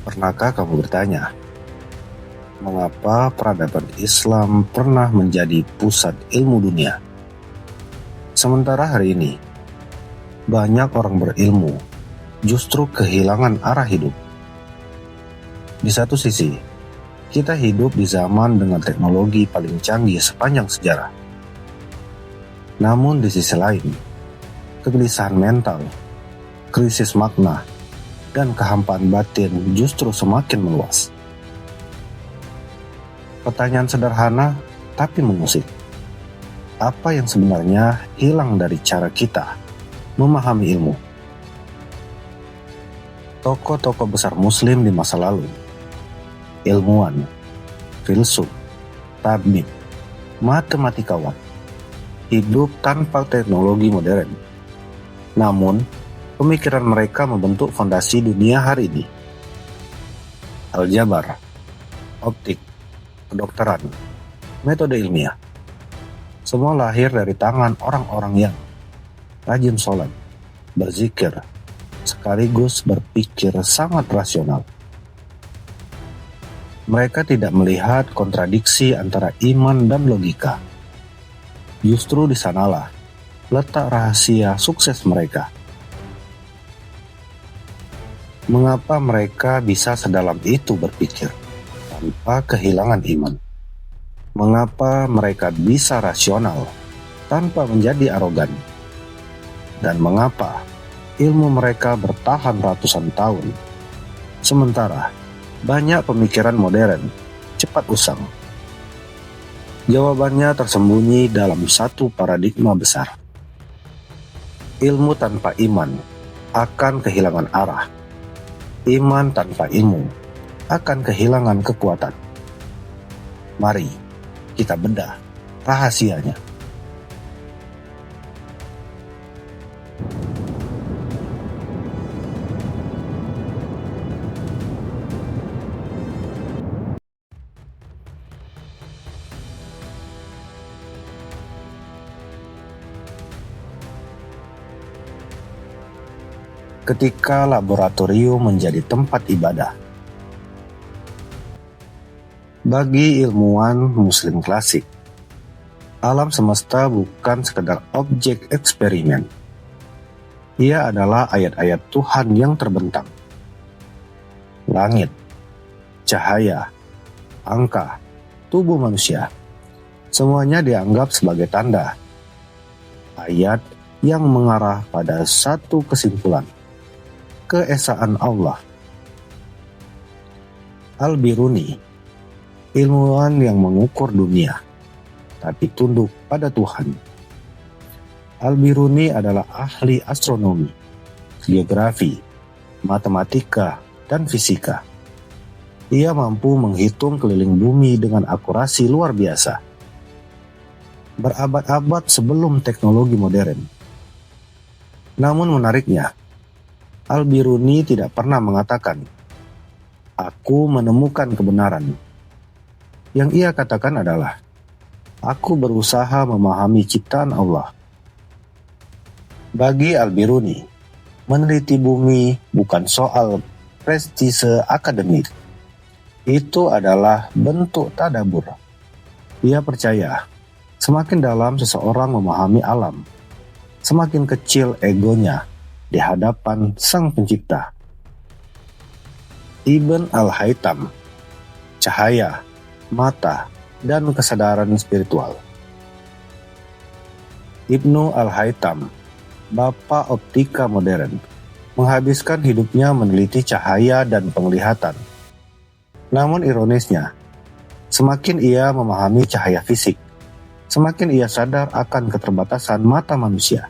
Pernahkah kamu bertanya, mengapa peradaban Islam pernah menjadi pusat ilmu dunia? Sementara hari ini, banyak orang berilmu justru kehilangan arah hidup. Di satu sisi, kita hidup di zaman dengan teknologi paling canggih sepanjang sejarah. Namun di sisi lain, kegelisahan mental, krisis makna, dan kehampaan batin justru semakin meluas. Pertanyaan sederhana tapi mengusik. Apa yang sebenarnya hilang dari cara kita memahami ilmu? Tokoh-tokoh besar Muslim di masa lalu, ilmuwan, filsuf, tabib, matematikawan, hidup tanpa teknologi modern. Namun, pemikiran mereka membentuk fondasi dunia hari ini. Aljabar, optik, kedokteran, metode ilmiah, semua lahir dari tangan orang-orang yang rajin sholat, berzikir, sekaligus berpikir sangat rasional. Mereka tidak melihat kontradiksi antara iman dan logika. Justru di sanalah letak rahasia sukses mereka. Mengapa mereka bisa sedalam itu berpikir tanpa kehilangan iman? Mengapa mereka bisa rasional tanpa menjadi arogan? Dan mengapa ilmu mereka bertahan ratusan tahun, sementara banyak pemikiran modern cepat usang? Jawabannya tersembunyi dalam satu paradigma besar. Ilmu tanpa iman akan kehilangan arah. Iman tanpa ilmu akan kehilangan kekuatan. Mari kita bedah rahasianya. Ketika laboratorium menjadi tempat ibadah. Bagi ilmuwan Muslim klasik, alam semesta bukan sekedar objek eksperimen. Ia adalah ayat-ayat Tuhan yang terbentang. Langit, cahaya, angka, tubuh manusia, semuanya dianggap sebagai tanda. Ayat yang mengarah pada satu kesimpulan, keesaan Allah. Al-Biruni, ilmuwan yang mengukur dunia, tapi tunduk pada Tuhan. Al-Biruni adalah ahli astronomi, geografi, matematika, dan fisika. Ia mampu menghitung keliling bumi dengan akurasi luar biasa. Berabad-abad sebelum teknologi modern. Namun menariknya, Al-Biruni tidak pernah mengatakan, "Aku menemukan kebenaran." Yang ia katakan adalah, "Aku berusaha memahami ciptaan Allah." Bagi Al-Biruni, meneliti bumi bukan soal prestise akademik. Itu adalah bentuk tadabbur. Ia percaya, semakin dalam seseorang memahami alam, semakin kecil egonya di hadapan Sang Pencipta. Ibn Al-Haytham, cahaya, mata, dan kesadaran spiritual. Ibnu Al-Haytham, bapak optika modern, menghabiskan hidupnya meneliti cahaya dan penglihatan. Namun ironisnya, semakin ia memahami cahaya fisik, semakin ia sadar akan keterbatasan mata manusia.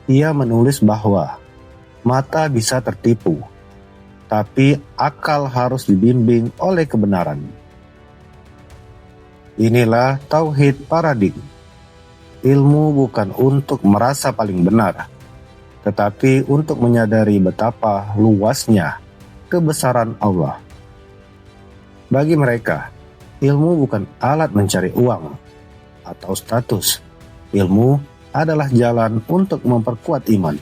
Ia menulis bahwa mata bisa tertipu, tapi akal harus dibimbing oleh kebenaran. Inilah tauhid paradigma. Ilmu bukan untuk merasa paling benar, tetapi untuk menyadari betapa luasnya kebesaran Allah. Bagi mereka, ilmu bukan alat mencari uang atau status. Ilmu adalah jalan untuk memperkuat iman.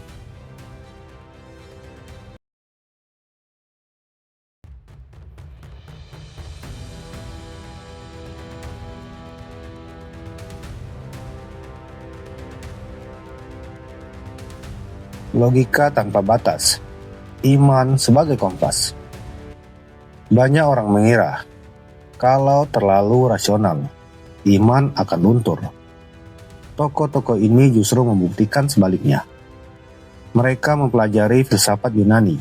logika tanpa batas, iman sebagai kompas. Banyak orang mengira kalau terlalu rasional, iman akan luntur. Tokoh-tokoh ini justru membuktikan sebaliknya. Mereka mempelajari filsafat Yunani,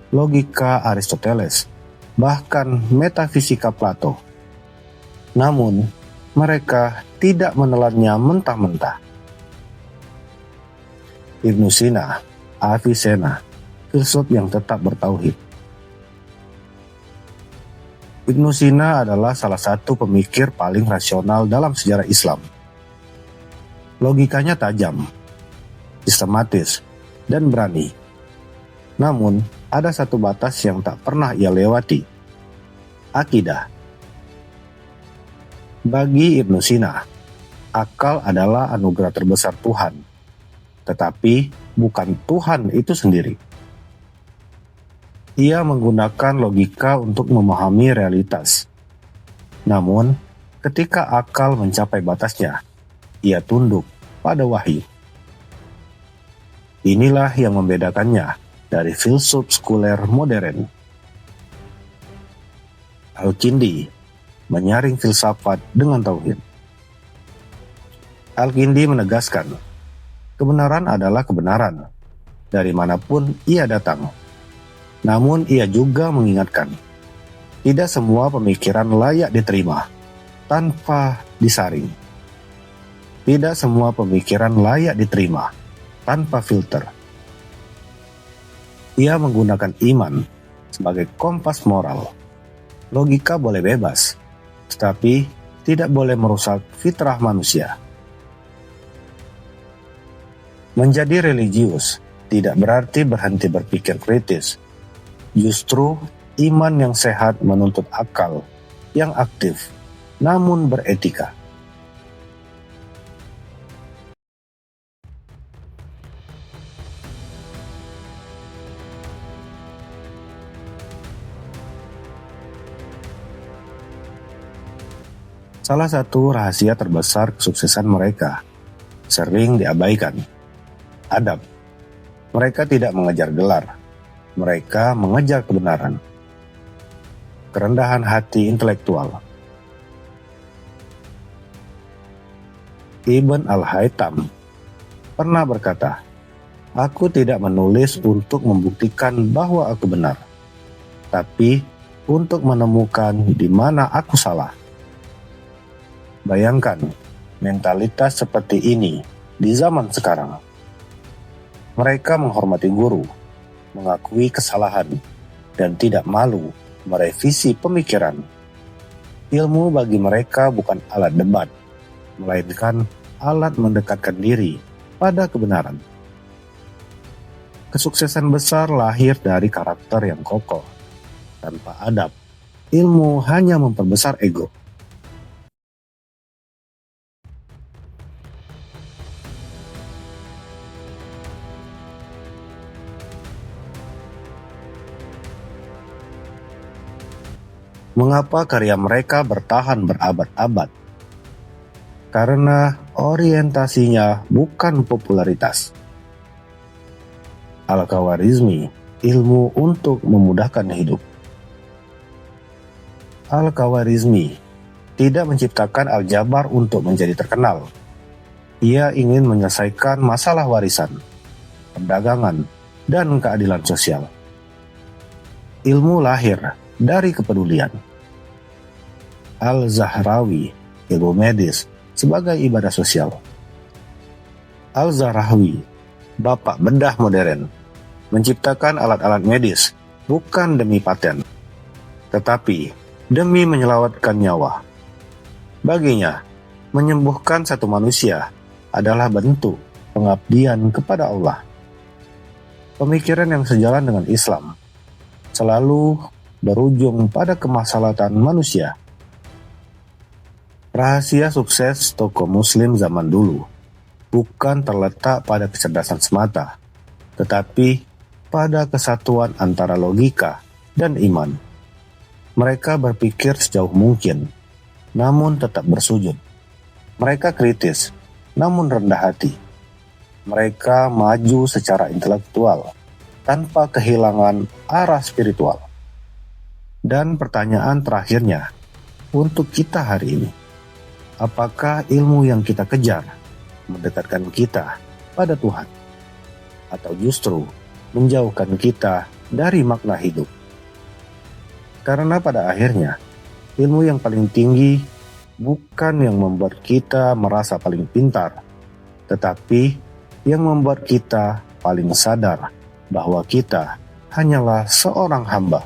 logika Aristoteles, bahkan metafisika Plato. Namun, mereka tidak menelannya mentah-mentah. Ibnu Sina, Avicenna, filsuf yang tetap bertauhid. Ibnu Sina adalah salah satu pemikir paling rasional dalam sejarah Islam. Logikanya tajam, sistematis, dan berani. Namun, ada satu batas yang tak pernah ia lewati. Akidah. Bagi Ibnu Sina, akal adalah anugerah terbesar Tuhan, tetapi bukan Tuhan itu sendiri. Ia menggunakan logika untuk memahami realitas. Namun, ketika akal mencapai batasnya, ia tunduk pada wahyu. Inilah yang membedakannya dari filsuf sekuler modern. Al-Kindi menyaring filsafat dengan tauhid. Al-Kindi menegaskan, kebenaran adalah kebenaran, dari manapun ia datang. Namun ia juga mengingatkan, tidak semua pemikiran layak diterima tanpa disaring. Tidak semua pemikiran layak diterima tanpa filter. Ia menggunakan iman sebagai kompas moral. Logika boleh bebas, tetapi tidak boleh merusak fitrah manusia. Menjadi religius tidak berarti berhenti berpikir kritis. Justru iman yang sehat menuntut akal yang aktif, namun beretika. Salah satu rahasia terbesar kesuksesan mereka sering diabaikan. Adab. Mereka tidak mengejar gelar. Mereka mengejar kebenaran. Kerendahan hati intelektual. Ibn al-Haytham pernah berkata, "Aku tidak menulis untuk membuktikan bahwa aku benar, tapi untuk menemukan di mana aku salah." Bayangkan mentalitas seperti ini di zaman sekarang. Mereka menghormati guru, mengakui kesalahan, dan tidak malu merevisi pemikiran. Ilmu bagi mereka bukan alat debat, melainkan alat mendekatkan diri pada kebenaran. Kesuksesan besar lahir dari karakter yang kokoh. Tanpa adab, ilmu hanya memperbesar ego. Mengapa karya mereka bertahan berabad-abad? Karena orientasinya bukan popularitas. Al-Khawarizmi, ilmu untuk memudahkan hidup. Al-Khawarizmi tidak menciptakan aljabar untuk menjadi terkenal. Ia ingin menyelesaikan masalah warisan, perdagangan, dan keadilan sosial. Ilmu lahir dari kepedulian. Al-Zahrawi, ilmu medis sebagai ibadah sosial. Al-Zahrawi, bapak bedah modern, menciptakan alat-alat medis bukan demi paten, tetapi demi menyelamatkan nyawa. Baginya, menyembuhkan satu manusia adalah bentuk pengabdian kepada Allah. Pemikiran yang sejalan dengan Islam selalu berujung pada kemaslahatan manusia. Rahasia sukses tokoh muslim zaman dulu bukan terletak pada kecerdasan semata, tetapi pada kesatuan antara logika dan iman. Mereka berpikir sejauh mungkin, namun tetap bersujud. Mereka kritis, namun rendah hati. Mereka maju secara intelektual tanpa kehilangan arah spiritual. Dan pertanyaan terakhirnya untuk kita hari ini, apakah ilmu yang kita kejar mendekatkan kita pada Tuhan, atau justru menjauhkan kita dari makna hidup? Karena pada akhirnya, ilmu yang paling tinggi bukan yang membuat kita merasa paling pintar, tetapi yang membuat kita paling sadar bahwa kita hanyalah seorang hamba